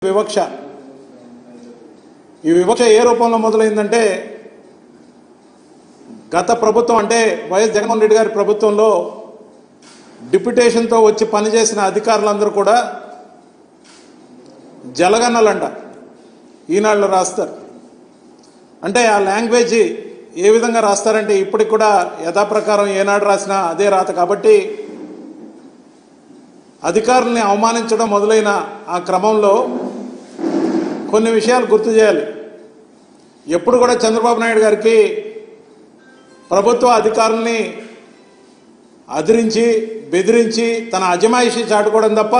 వివక్ష ఈ వివక్ష ఏ రూపంలో మొదలైందంటే గత ప్రభుత్వం అంటే వైఎస్ జగన్మోహన్ రెడ్డి గారి ప్రభుత్వంలో డిప్యుటేషన్తో వచ్చి పనిచేసిన అధికారులందరూ కూడా జలగన్నలంట ఈనాళ్ళు రాస్తారు. అంటే ఆ లాంగ్వేజ్ ఏ విధంగా రాస్తారంటే ఇప్పటికి కూడా యథాప్రకారం ఏనాడు రాసినా అదే రాత. కాబట్టి అధికారుల్ని అవమానించడం మొదలైన ఆ క్రమంలో కొన్ని విషయాలు గుర్తు చేయాలి. ఎప్పుడు కూడా చంద్రబాబు నాయుడు గారికి ప్రభుత్వ అధికారుల్ని అదిరించి బెదిరించి తన అజమాయిషి చాటుకోవడం తప్ప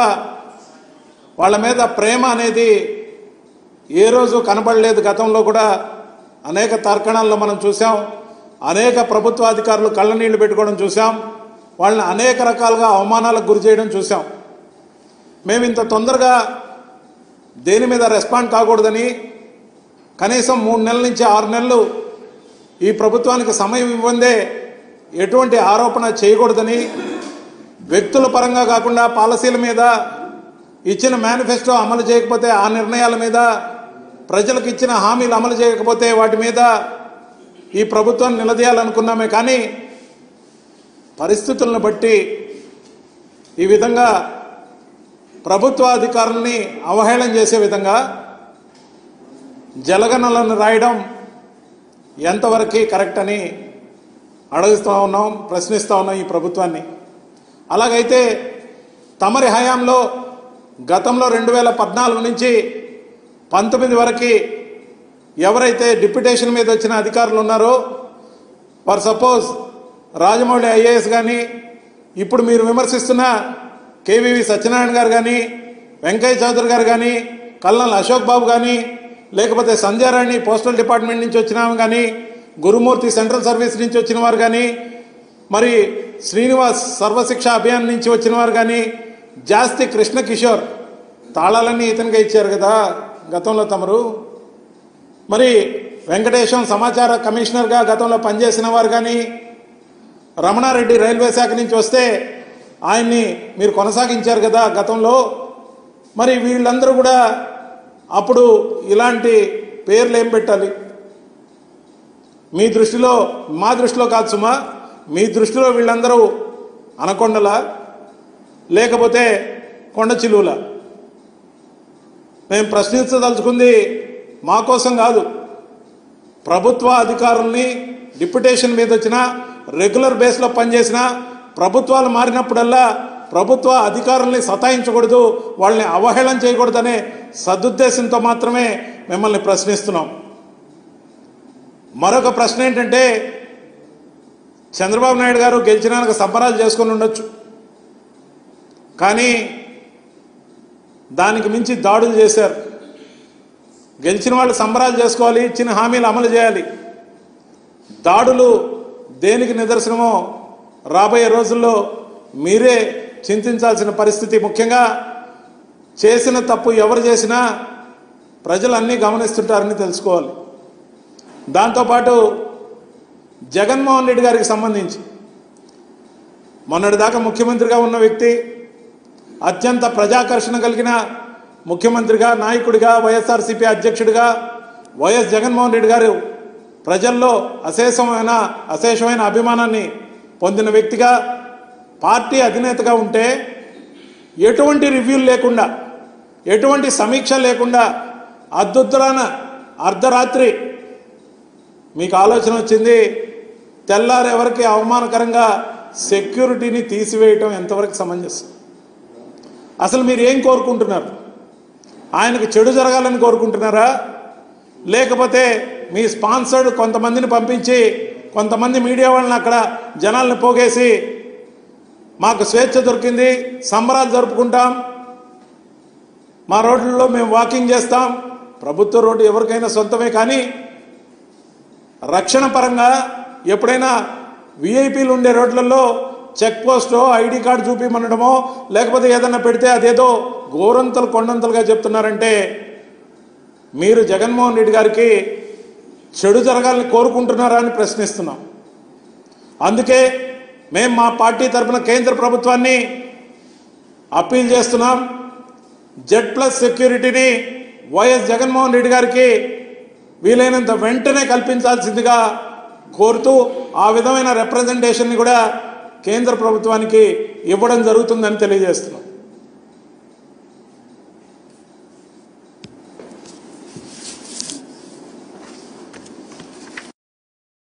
వాళ్ళ మీద ప్రేమ అనేది ఏ రోజు కనబడలేదు. గతంలో కూడా అనేక తర్కణాల్లో మనం చూసాం. అనేక ప్రభుత్వ అధికారులు కళ్ళనీళ్లు పెట్టుకోవడం చూసాం. వాళ్ళని అనేక రకాలుగా అవమానాలకు గురి చేయడం చూసాం. మేము ఇంత తొందరగా దేని మీద రెస్పాండ్ కాకూడదని కనీసం 3 నెలల నుంచి 6 నెలలు ఈ ప్రభుత్వానికి సమయం ఇవ్వందే ఎటువంటి ఆరోపణ చేయకూడదని, వ్యక్తుల పరంగా కాకుండా పాలసీల మీద ఇచ్చిన మేనిఫెస్టో అమలు చేయకపోతే ఆ నిర్ణయాల మీద, ప్రజలకు ఇచ్చిన హామీలు అమలు చేయకపోతే వాటి మీద ఈ ప్రభుత్వాన్ని నిలదీయాలనుకున్నామే. కానీ పరిస్థితులను బట్టి ఈ విధంగా ప్రభుత్వ అధికారుల్ని అవహేళన చేసే విధంగా జలగణనలను రాయడం ఎంతవరకు కరెక్ట్ అని అడుగుతూ ఉన్నాం, ప్రశ్నిస్తూ ఉన్నాం ఈ ప్రభుత్వాన్ని. అలాగైతే తమరి హయాంలో గతంలో 2014 నుంచి 19 వరకు ఎవరైతే డిప్యుటేషన్ మీద వచ్చిన అధికారులు ఉన్నారో, ఫర్ సపోజ్ రాజమౌళి ఐఏఎస్ కానీ, ఇప్పుడు మీరు విమర్శిస్తున్న కేవీవి సత్యనారాయణ గారు కానీ, వెంకయ్య చౌదరి గారు కానీ, కల్నల్ అశోక్ బాబు కానీ, లేకపోతే సంధ్యారాణి పోస్టల్ డిపార్ట్మెంట్ నుంచి వచ్చిన కానీ, గురుమూర్తి సెంట్రల్ సర్వీస్ నుంచి వచ్చిన వారు కానీ, మరి శ్రీనివాస్ సర్వశిక్ష అభియాన్ నుంచి వచ్చిన వారు కానీ, జాస్తి కృష్ణ కిషోర్ తాళాలన్నీ ఇతనిగా ఇచ్చారు కదా గతంలో తమరు. మరి వెంకటేశం సమాచార కమిషనర్గా గతంలో పనిచేసిన వారు కానీ, రమణారెడ్డి రైల్వే శాఖ నుంచి వస్తే ఆయన్ని మీరు కొనసాగించారు కదా గతంలో. మరి వీళ్ళందరూ కూడా అప్పుడు ఇలాంటి పేర్లు ఏం పెట్టాలి? మీ దృష్టిలో, మా దృష్టిలో కాదు సుమా, మీ దృష్టిలో వీళ్ళందరూ అనకొండలా లేకపోతే కొండ చిలువలా? మేము ప్రశ్నించదలుచుకుంది మా కోసం కాదు, ప్రభుత్వ అధికారుల్ని డిప్యుటేషన్ మీద వచ్చిన, రెగ్యులర్ బేస్లో పనిచేసిన ప్రభుత్వాలు మారినప్పుడల్లా ప్రభుత్వ అధికారుల్ని సతాయించకూడదు, వాళ్ళని అవహేళన చేయకూడదనే సదుద్దేశంతో మాత్రమే మిమ్మల్ని ప్రశ్నిస్తున్నాం. మరొక ప్రశ్న ఏంటంటే, చంద్రబాబు నాయుడు గారు గెలిచినాక సంబరాలు చేసుకొని ఉండొచ్చు, కానీ దానికి మించి దాడులు చేశారు. గెలిచిన వాళ్ళు సంబరాలు చేసుకోవాలి, ఇచ్చిన హామీలు అమలు చేయాలి. దాడులు దేనికి నిదర్శనమో రాబోయే రోజుల్లో మీరే చింతించాల్సిన పరిస్థితి. ముఖ్యంగా చేసిన తప్పు ఎవరు చేసినా ప్రజలు అన్నీ గమనిస్తుంటారని తెలుసుకోవాలి. దాంతోపాటు జగన్మోహన్ రెడ్డి గారికి సంబంధించి మొన్నటిదాకా ముఖ్యమంత్రిగా ఉన్న వ్యక్తి, అత్యంత ప్రజాకర్షణ కలిగిన ముఖ్యమంత్రిగా, నాయకుడిగా, వైఎస్ఆర్సీపీ అధ్యక్షుడిగా వైఎస్ జగన్మోహన్ రెడ్డి గారు ప్రజల్లో అశేషమైన అభిమానాన్ని పొందిన వ్యక్తిగా, పార్టీ అధినేతగా ఉంటే ఎటువంటి రివ్యూలు లేకుండా, ఎటువంటి సమీక్ష లేకుండా అర్ధరాన అర్ధరాత్రి మీకు ఆలోచన వచ్చింది తెల్లారెవరికి అవమానకరంగా సెక్యూరిటీని తీసివేయటం ఎంతవరకు సమంజసం? అసలు మీరు ఏం కోరుకుంటున్నారు? ఆయనకు చెడు జరగాలని కోరుకుంటున్నారా? లేకపోతే మీ స్పాన్సర్డ్ కొంతమందిని పంపించి కొంతమంది మీడియా వాళ్ళని అక్కడ జనాలను పోగేసి మాకు స్వేచ్ఛ దొరికింది, సంబరాలు జరుపుకుంటాం, మా రోడ్లలో మేము వాకింగ్ చేస్తాం, ప్రభుత్వ రోడ్డు ఎవరికైనా సొంతమే, కానీ రక్షణ పరంగా ఎప్పుడైనా విఐపీలు ఉండే రోడ్లలో చెక్ పోస్టో ఐడి కార్డు చూపిమనడమో లేకపోతే ఏదన్నా పెడితే అదేదో గోరంతలు కొండంతలుగా చెప్తున్నారంటే మీరు జగన్మోహన్ రెడ్డి గారికి చెడు జరగాలని కోరుకుంటున్నారా అని ప్రశ్నిస్తున్నాం. అందుకే మేము మా పార్టీ తరఫున కేంద్ర ప్రభుత్వాన్ని అప్పీల్ చేస్తున్నాం. జెడ్ ప్లస్ సెక్యూరిటీని వైఎస్ జగన్మోహన్ రెడ్డి గారికి వీలైనంత వెంటనే కల్పించాల్సిందిగా కోరుతూ ఆ విధమైన రిప్రజెంటేషన్ని కూడా కేంద్ర ప్రభుత్వానికి ఇవ్వడం జరుగుతుందని తెలియజేస్తున్నాం.